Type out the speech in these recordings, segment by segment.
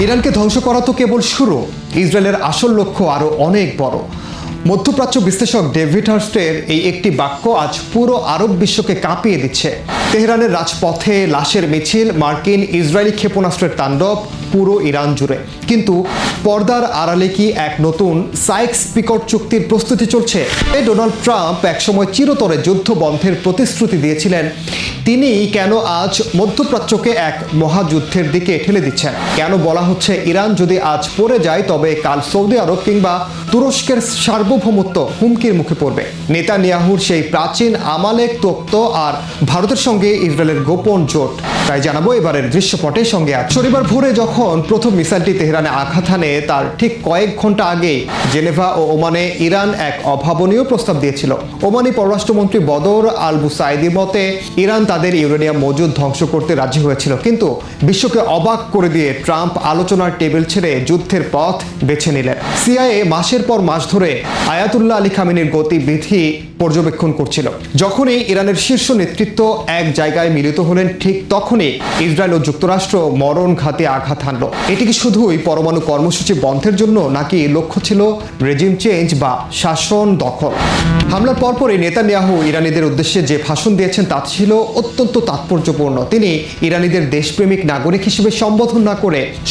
ইরানকে ধ্বংস করা তো কেবল শুরু, ইসরায়েলের আসল লক্ষ্য আরও অনেক বড়। মধ্যপ্রাচ্য বিশ্লেষক ডেভিড হার্স্টের এই একটি বাক্য আজ পুরো আরব বিশ্বকে কাঁপিয়ে দিচ্ছে। তেহরানের রাজপথে লাশের মিছিল, মার্কিন ইসরায়েলি ক্ষেপণাস্ত্রের তাণ্ডব পুরো ইরান জুড়ে। কিন্তু পর্দার আড়ালে কি এক নতুন সাইক্স পিকট চুক্তির প্রস্তুতি চলছে? ডোনাল্ড ট্রাম্প একসময় চিরতরে যুদ্ধ বন্ধের প্রতিশ্রুতি দিয়েছিলেন। তিনি কেন আজ মধ্যপ্রাচ্যকে এক মহাযুদ্ধের দিকে ঠেলে দিচ্ছেন? কেন বলা হচ্ছে ইরান যদি আজ পড়ে যায় তবে কাল সৌদি আরব কিংবা তুরস্কের সার্বভৌমত্ব হুমকির মুখে পড়বে? নেতানিয়াহুর সেই প্রাচীন আমালেক তত্ত্ব আর ভারতের সঙ্গে ইসরায়েলের গোপন জোট, তাই জানাবো এবারের দৃশ্যপটের সঙ্গে। আজ শনিবার ভোরে যখন প্রথম মিসাইলটি তেহরানে আঘাত হানে তার ঠিক কয়েক ঘন্টা আগে জেনেভা ও ওমানে ইরান এক অভাবনীয় প্রস্তাব দিয়েছিল। ওমানি পররাষ্ট্রমন্ত্রী বদর আল বুসাইদির মতে ইরান তাদের ইউরেনিয়াম মজুদ ধ্বংস করতে রাজি হয়েছিল, কিন্তু বিশ্বকে অবাক করে দিয়ে ট্রাম্প আলোচনার টেবিল ছেড়ে যুদ্ধের পথ বেছে নিলেন। সিআইএ মাসের পর মাস ধরে আয়াতুল্লাহ আলী খামেনির গতিবিধি পর্যবেক্ষণ করছিল। যখনই ইরানের শীর্ষ নেতৃত্ব এক জায়গায় মিলিত হলেন, ঠিক তখনই ইসরায়েল ও যুক্তরাষ্ট্র মরণঘাতী আঘাত হানল। এটি কি শুধুই পরমাণু কর্মসূচি বন্ধের জন্য, নাকি লক্ষ্য ছিল রেজিম চেঞ্জ বা শাসন দখল? হামলার পরপরই নেতানিয়াহু ইরানিদের উদ্দেশ্যে যে ভাষণ দিয়েছেন তা ছিল অত্যন্ত তাৎপর্যপূর্ণ। তিনি ইরানিদের দেশপ্রেমিক নাগরিক হিসেবে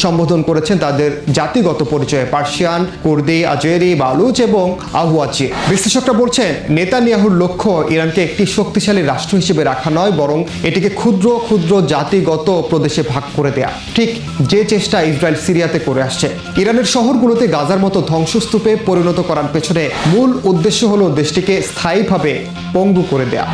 সম্বোধন করেছেন তাদের জাতিগত পরিচয়ে, পার্সিয়ান, কুর্দি, আজেরি, বালুচ এবং আহুয়াচি। বিশ্লেষকরা বলছেন নেতানিয়াহুর লক্ষ্য ইরানকে একটি শক্তিশালী রাষ্ট্র হিসেবে রাখা নয়, বরং এটিকে ক্ষুদ্র ক্ষুদ্র জাতিগত প্রদেশে ভাগ করে দেয়া। ঠিক যে চেষ্টা ইসরায়েল সিরিয়াতে করে আসছে। ইরানের শহরগুলোতে গাজার মতো ধ্বংসস্তূপে পরিণত করার পেছনে মূল উদ্দেশ্য হলো দেশটিকে স্থায়ীভাবে পঙ্গু করে দেয়া।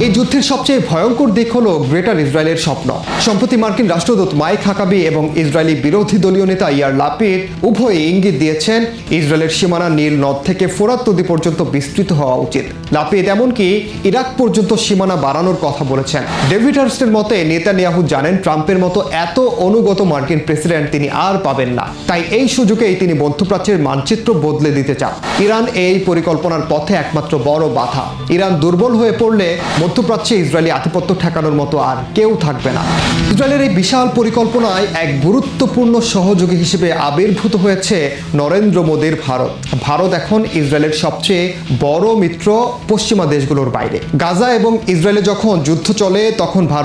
এই যুদ্ধের সবচেয়ে ভয়ঙ্কর দিক হলো গ্রেটার ইসরায়েলের স্বপ্ন। সম্প্রতি মার্কিন রাষ্ট্রদূত মাইক হাকাবি এবং ইসরায়েলি বিরোধী দলীয় নেতা ইয়ার লাপিড উভয়ই ইঙ্গিত দিয়েছেন ইসরায়েলের সীমানা নীল নদ থেকে ফোরাত নদী পর্যন্ত বিস্তৃত হওয়া উচিত। লাপিড এমনকি ইরাক পর্যন্ত সীমানা বাড়ানোর কথা বলেছেন। ডেভিড হার্স্টের মতে নেতানিয়াহু জানেন ট্রাম্পের মতো এত অনুগত মার্কিন প্রেসিডেন্ট তিনি আর পাবেন না, তাই এই সুযোগেই তিনি মধ্যপ্রাচ্যের মানচিত্র বদলে দিতে চান। ইরান এই পরিকল্পনার পথে একমাত্র বড় বাধা। ইরান দুর্বল হয়ে পড়লে মধ্যপ্রাচ্যে ইসরায়েলি আধিপত্য ঠেকানোর মতো আর কেউ থাকবে না। ইসরায়েলের এই বিশাল পরিকল্পনায় এক গুরুত্বপূর্ণ সহযোগী হিসেবে আবির্ভূত হয়েছে নরেন্দ্র মোদীর ভারত। ভারত এখন ইসরায়েলের সবচেয়ে বড় মিত্র পশ্চিমা দেশগুলোর বাইরে। গাজা এবং ইসরায়েলে যখন যুদ্ধ চলে তখন ভারত